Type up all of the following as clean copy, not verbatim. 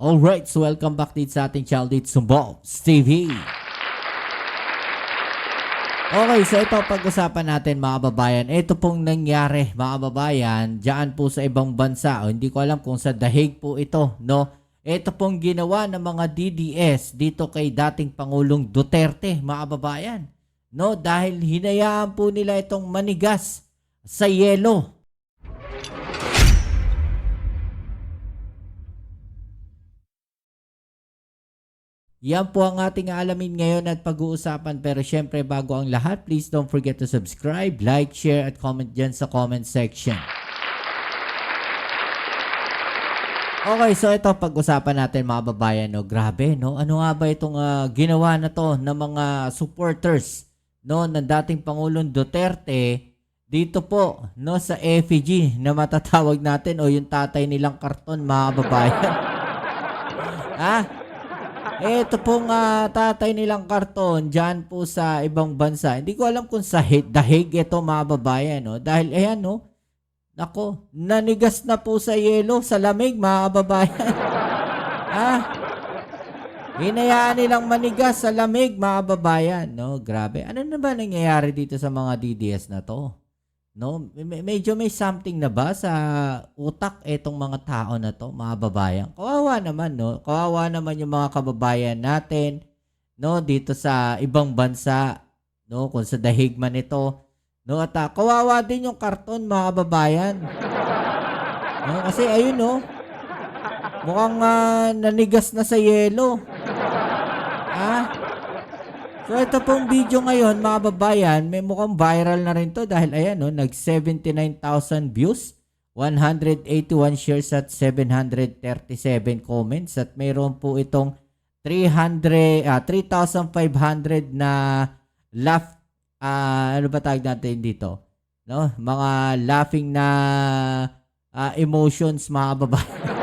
Alright, so welcome back dito sa ating channel dito sa Bobs TV. Okay, so ito pag-usapan natin mga kababayan. Ito pong nangyari mga kababayan dyan po sa ibang bansa. O, hindi ko alam kung sa dahig po ito, no? Ito pong ginawa ng mga DDS dito kay dating Pangulong Duterte mga kababayan. No, dahil hinayaan po nila itong manigas sa yelo. Yan po ang ating alamin ngayon at pag-uusapan. Pero syempre bago ang lahat, please don't forget to subscribe, like, share at comment dyan sa comment section. Okay, so ito pag-usapan natin mga babayan. No? Grabe, no? Ano nga ba itong ginawa na to ng mga supporters, no, ng dating Pangulong Duterte dito po, no, sa effigy na matatawag natin o yung tatay nilang karton mga babayan. Ha? Ito pong tatay nilang karton dyan po sa ibang bansa. Hindi ko alam kung sa dahig ito mga babayan. No? Dahil ayan, no? Nako, nanigas na po sa yelo, sa lamig mga babayan. Ha? Hinayaan nilang manigas sa lamig mga babayan. No? Grabe. Ano na ba nangyayari dito sa mga DDS na to? No, medyo may something na ba sa utak etong mga tao na to, mga babayan? Kawawa naman, no? Kawawa naman yung mga kababayan natin, no, dito sa ibang bansa, no, kung sa dahig man ito, no, at kawawa din yung karton, mga kababayan. No, kasi ayun, no, mukhang nanigas na sa yelo. Ah, so ito pong video ngayon mga babayan, may mukhang viral na rin to dahil ayan, no, nag 79,000 views, 181 shares at 737 comments at mayroon po itong 3,500 na laugh, ano ba tawag natin dito? No, mga laughing na emotions mga babayan.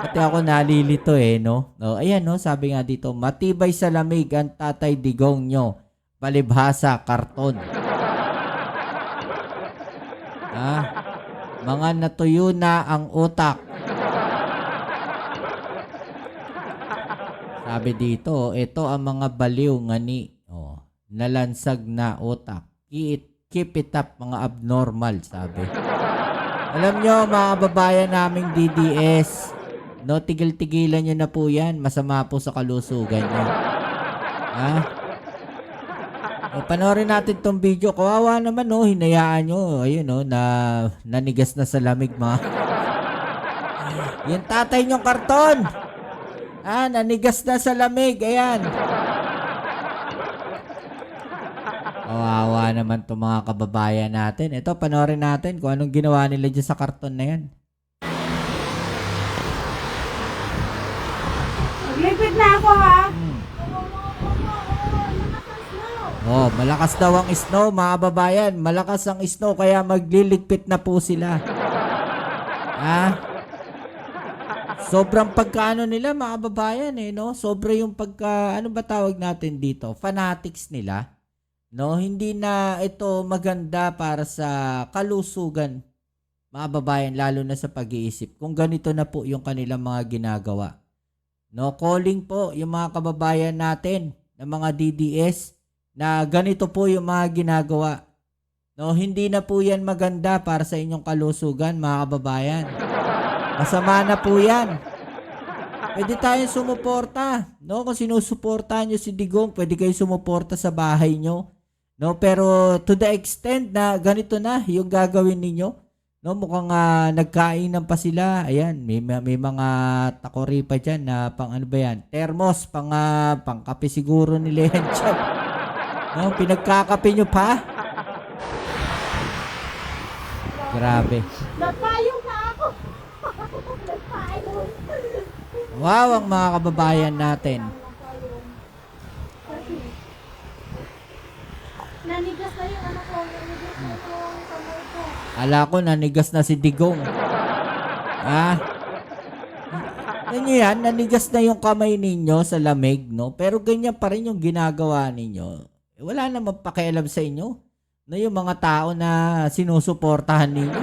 Pati ako nalilito no? No, ayan, no? Sabi nga dito, matibay sa lamig ang tatay digong nyo. Palibhasa, karton. Mga natuyo na ang utak. Sabi dito, ito ang mga baliw ngani. Oh, nalansag na utak. Keep it up, mga abnormal, sabi. Alam nyo, mga babayan naming DDS, no, tigil-tigilan nyo na po yan. Masama po sa kalusugan nyo. O, panoorin natin tong video. Kawawa naman, no. Hinayaan nyo. Ayun, no, na nanigas na sa lamig, mga. Yung tatay nyong karton. Nanigas na sa lamig. Ayan. Kawawa naman itong mga kababayan natin. Ito, panoorin natin kung anong ginawa nila dyan sa karton na yan. Maglipid na ako, ha? Oh, malakas daw ang snow, mga babayan. Malakas ang snow, kaya magliligpit na po sila. Sobrang pagkaano nila, mga babayan, no? Sobra yung pagka, ano ba tawag natin dito? Fanatics nila. No, hindi na ito maganda para sa kalusugan, mga babayan, lalo na sa pag-iisip. Kung ganito na po yung kanilang mga ginagawa. No, calling po yung mga kababayan natin ng mga DDS na ganito po yung mga ginagawa. No, hindi na po yan maganda para sa inyong kalusugan, mga kababayan. Masama na po yan. Pwede tayong sumuporta. No, kung sinusuportahan nyo si Digong, pwede kayo sumuporta sa bahay nyo. No, pero to the extent na ganito na yung gagawin ninyo. No, mukhang nagkainan pa sila. Ayan, may mga takori pa dyan na pang ano ba yan? Thermos, pang kape siguro nila yan dyan. No, pinagkakape nyo pa? Grabe. Napayong na ako. Napayong. Wow, ang mga kababayan natin. Nanigas na yung ano ko. Nanigas na yung kamay ko. Ala ko, nanigas na si Digong. Ganyan yan, nanigas na yung kamay ninyo sa lamig, no? Pero ganyan pa rin yung ginagawa ninyo. Wala namang pakialam sa inyo. No, yung mga tao na sinusuportahan ninyo.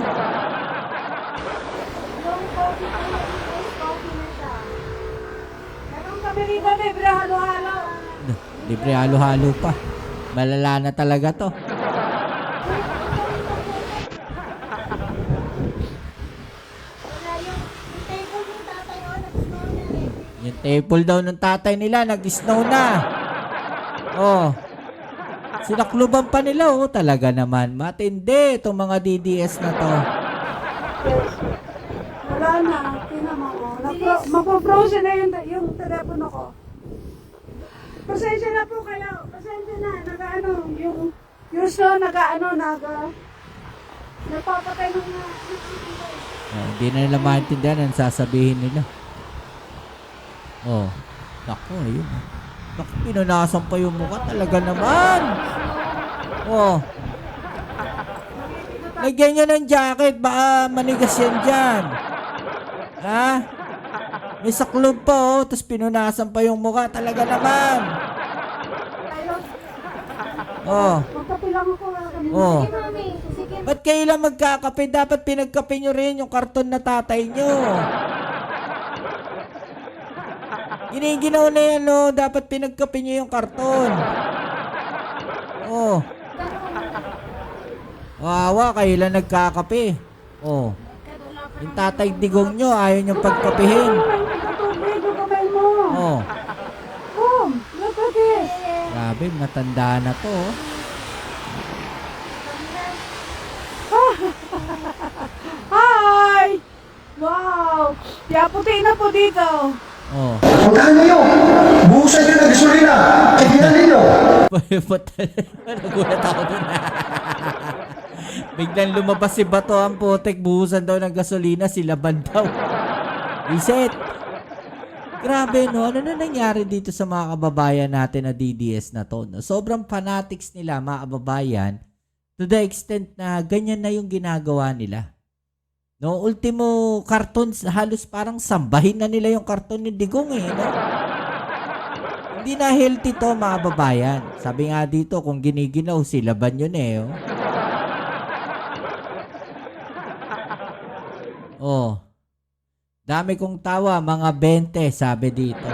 Yung COVID Ice coffee na siya. Meron kami rito, libre halo-halo. Libre halo-halo pa. Malala na talaga to. Wala yung table yung tatay ko, nag-snow na eh. Yung table daw ng tatay nila, nag-snow na. Oh. Sinakluban pa nila, oh. Talaga naman. Matindi itong mga DDS na to. Wala na, tinama ko. Mapo-frozen na yung telepono ko. Pasensya na po kayo. Pasensya na. Nag-ano, yung snow, napapatay ng Hindi na nila maintindihan ang sasabihin nila. Oh. Naku, ayun. Naku, pinunasan pa yung mukha. Talaga naman. Oh. Lagyan nyo ng jacket. Baka manigas yan dyan. Ha? May saklob pa, oh. Tapos pinunasan pa yung mukha. Talaga naman. Oh. Magkapilang ako. Oh. Sige, mami. Sige. Ba't kayo lang magkakape? Dapat pinagkape nyo rin yung karton na tatay nyo. Giniginaw na yan, no? Dapat pinagkape nyo yung karton. Oh. Wawa, kayo lang nagkakape. Oh. Yung tatay digong nyo, ayaw nyo pagkapihin. Tubig yung kamay mo. Oh. Boom. Look at this. Grabe, matanda na to. Oh. Hi! Wow! Kaya puti na po dito. Oh. Puntahan niyo! Buhusan niyo ng gasolina! Tignan ninyo! Nagulat ako dun. Biglang lumabas si Bato ang putek. Buhusan daw ng gasolina. Silaban daw. Reset. Grabe, no? Ano na nangyari dito sa mga kababayan natin na DDS na to? No? Sobrang fanatics nila, mga kababayan, to the extent na ganyan na yung ginagawa nila. No, ultimo cartoons, halos parang sambahin na nila yung karton ni Digong eh, no? Hindi na healthy to, mga kababayan. Sabi nga dito, kung giniginaw, silaban yun eh, oh. Oh. Dami kong tawa, mga 20, sabi dito.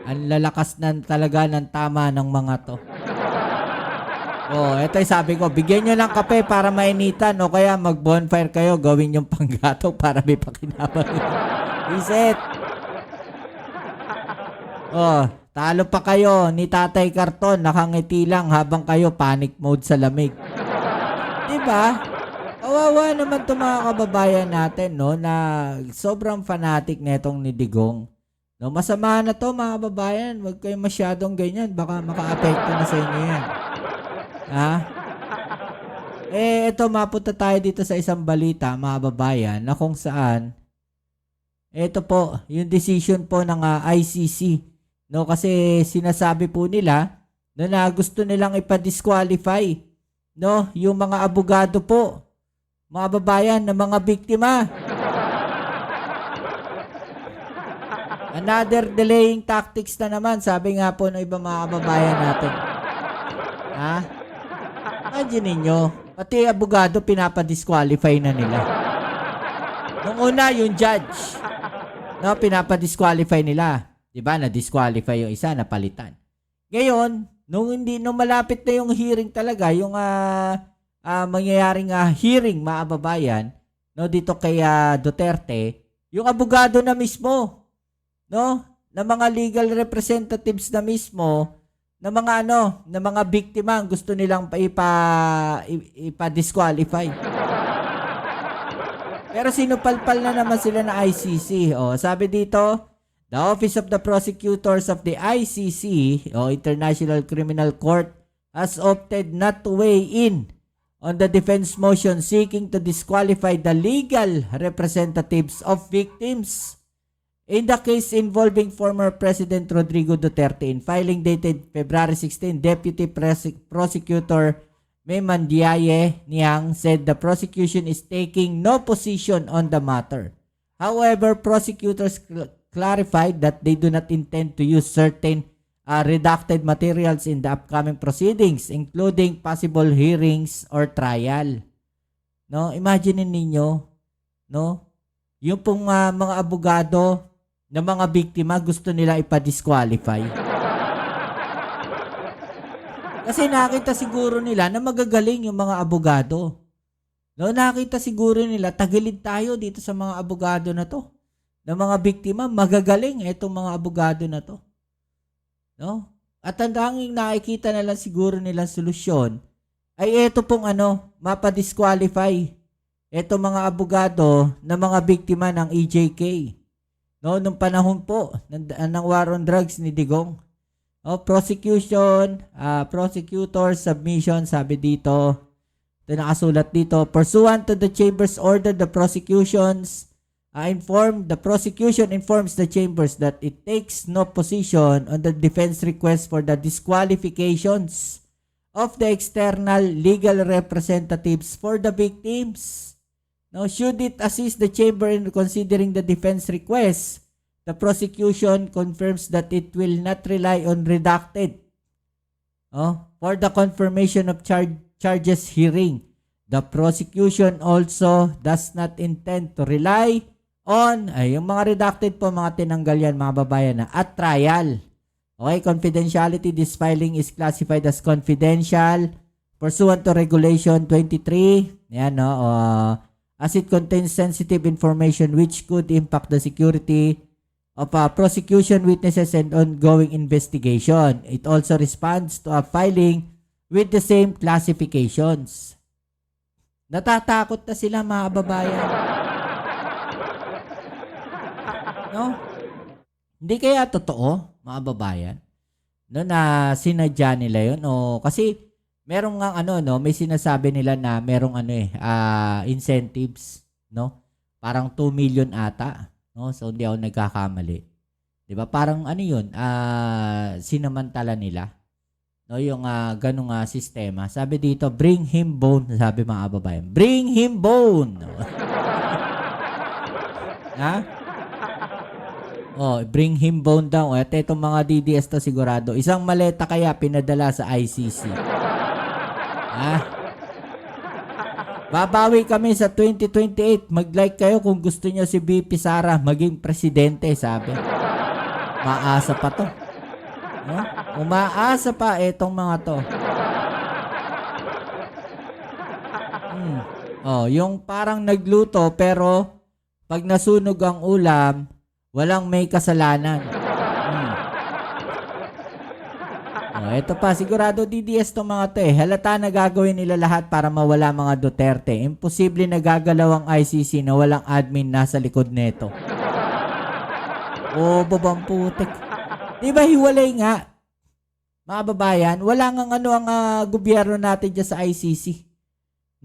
Ang lalakas na talaga ng tama ng mga to. Oh, eto yung sabi ko, bigyan nyo ng kape para mainitan o kaya mag-bonfire kayo, gawin yung panggatong para may pakinabang. Reset. Oh, talo pa kayo ni Tatay Karton, nakangiti lang habang kayo panic mode sa lamig. Diba? Kawawa naman itong mga kababayan natin, no, na sobrang fanatic netong ni Digong. No, masama na to, mga kababayan. Huwag kayo masyadong ganyan, baka maka-apekto na sa inyo yan. Ha? Ito, mapunta tayo dito sa isang balita, mga babayan, na kung saan, ito po, yung decision po ng ICC, no, kasi sinasabi po nila, no, na gusto nilang ipa-disqualify, no, yung mga abogado po, mga babayan, na mga biktima. Another delaying tactics na naman, sabi nga po ng ibang mga kababayan natin. Ha? Imagine ninyo, pati abogado pinapa-disqualify na nila. Nung una, yung judge, no, pinapa-disqualify nila. Diba? Na-disqualify yung isa, napalitan. Ngayon, nung malapit na yung hearing talaga, yung mangyayaring hearing, mga kababayan, no, dito kay Duterte, yung abogado na mismo, no, na mga legal representatives na mismo, na mga na mga biktima ang gusto nilang ipa-disqualify. Pero sinupalpal na naman sila na ICC. O, sabi dito, the Office of the Prosecutors of the ICC, o International Criminal Court, has opted not to weigh in on the defense motion seeking to disqualify the legal representatives of victims in the case involving former President Rodrigo Duterte. In filing dated February 16, Deputy Prosecutor Memandiaye Niang said the prosecution is taking no position on the matter. However, prosecutors clarified that they do not intend to use certain redacted materials in the upcoming proceedings, including possible hearings or trial. No, imagine ninyo, no? Yung pong mga abogado ng mga biktima gusto nila ipa-disqualify. Kasi nakita siguro nila na magagaling yung mga abogado. No, nakita siguro nila tagilid tayo dito sa mga abogado na to. Ng mga biktima, magagaling itong mga abogado na to. No? At ang tanging nakikita na lang siguro nilang solusyon ay ito pong mapa-disqualify ito mga abogado na mga biktima ng EJK. No, nung panahon po ng war on drugs ni Digong. Prosecutor submission, sabi dito. Ito nakasulat dito. Pursuant to the Chamber's order, the prosecution informs the Chambers that it takes no position on the defense request for the disqualifications of the external legal representatives for the victims. Now, should it assist the chamber in considering the defense request, the prosecution confirms that it will not rely on redacted for the confirmation of charges hearing. The prosecution also does not intend to rely on, yung mga redacted po, mga tinanggal yan, mga babayan, at trial. Okay, confidentiality, this filing is classified as confidential pursuant to Regulation 23. Yan, as it contains sensitive information which could impact the security of prosecution witnesses and ongoing investigation. It also responds to a filing with the same classifications. Natatakot na sila, mga babayan. No? Hindi kaya totoo, mga babayan, no, na sinadya nila yun? Kasi merong nga may sinasabi nila na merong incentives, no? Parang 2 million ata, no? So hindi ako nagkakamali. 'Di ba? Parang yun, sinamantala nila, no, yung ganung sistema. Sabi dito, bring him bone, sabi mga babayan. Bring him bone. Ha? Bring him bone daw. At itong mga DDS to sigurado. Isang maleta kaya pinadala sa ICC. Babawi kami sa 2028. Mag-like kayo kung gusto nyo si BP Sara maging presidente, sabi. Maasa pa to. Umaasa pa itong mga to. Yung parang nagluto pero pag nasunog ang ulam, walang may kasalanan. Ito pa, sigurado DDS tong mga to Halata na gagawin nila lahat para mawala mga Duterte. Imposible na gagalaw ang ICC na walang admin nasa likod neto. Babang putik. Diba hiwalay nga? Mga babayan, wala nga ang gobyerno natin dyan sa ICC.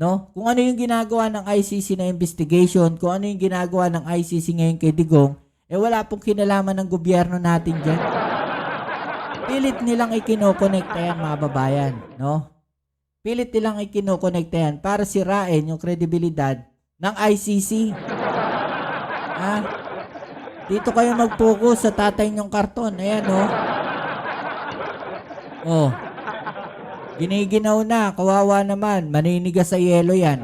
No? Kung ano yung ginagawa ng ICC na investigation, kung ano yung ginagawa ng ICC ngayon kay Digong, wala pong kinalaman ng gobyerno natin dyan. Pilit nilang ikinokonekta yan, mga babayan, no? Pilit nilang ikinokonekta yan para sirain yung kredibilidad ng ICC. Dito kayo mag-focus sa tatay niyong karton. Ayan, Giniginaw na, kawawa naman, maninigas sa yelo yan.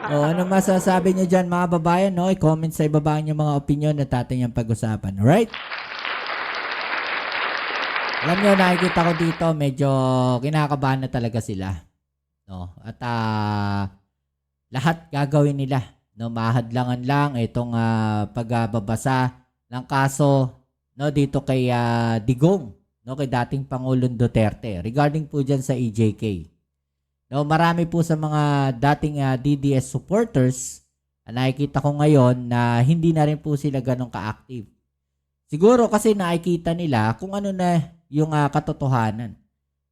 Ano masasabi niyo dyan, mga babayan, no? I-comment sa ibaba niyo mga opinion na tatay niyang pag-usapan. Alright? Alam niyo, nakikita ko dito, medyo kinakabahan na talaga sila. No? At lahat gagawin nila. No? Mahadlangan lang itong pagbabasa ng kaso, no, dito kay Digong, no, kay dating Pangulong Duterte. Regarding po dyan sa EJK. No, marami po sa mga dating DDS supporters, nakikita ko ngayon na hindi na rin po sila ganun ka-active. Siguro kasi nakikita nila kung ano na yung katotohanan.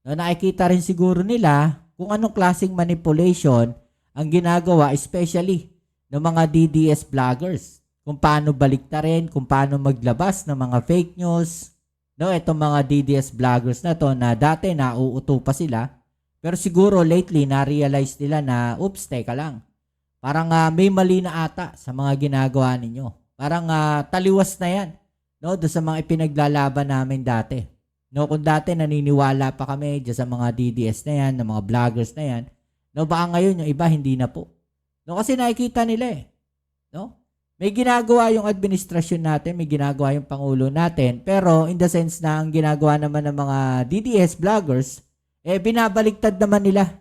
No, nakikita rin siguro nila kung anong klaseng manipulation ang ginagawa, especially ng mga DDS vloggers. Kung paano baliktarin, kung paano maglabas ng mga fake news. No, itong mga DDS vloggers na to na dati nauuto pa sila. Pero siguro lately na-realize nila na, oops, teka lang. Parang may mali na ata sa mga ginagawa ninyo. Parang taliwas na yan, no, doon sa mga ipinaglalaban namin dati. No, kung dati naniniwala pa kami dyan sa mga DDS na yan, ng mga vloggers na yan, No, baka ngayon yung iba hindi na po. No, kasi nakikita nila eh. No? May ginagawa yung administrasyon natin, may ginagawa yung pangulo natin, pero in the sense na ang ginagawa naman ng mga DDS vloggers, binabaligtad naman nila.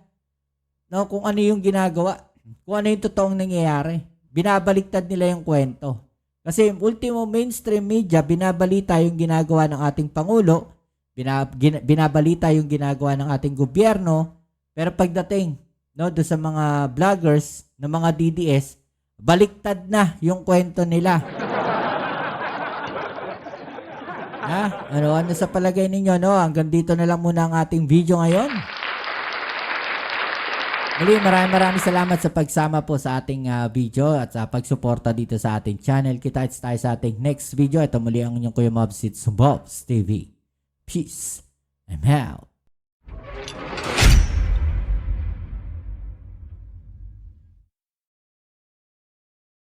No, kung ano yung ginagawa, kung ano yung totoong nangyayari. Binabaligtad nila yung kwento. Kasi ultimo mainstream media, binabalita yung ginagawa ng ating pangulo, binabalita yung ginagawa ng ating gobyerno, pero pagdating doon sa mga vloggers ng mga DDS, baliktad na yung kwento nila. Ano sa palagay ninyo, no? Hanggang dito na lang muna ang ating video ngayon. Muli, maraming salamat sa pagsama po sa ating video at sa pagsuporta dito sa ating channel. Kita-kits tayo sa ating next video. Ito muli ang inyong Kuya Mobs, it's Mobs TV. Peace. I'm out.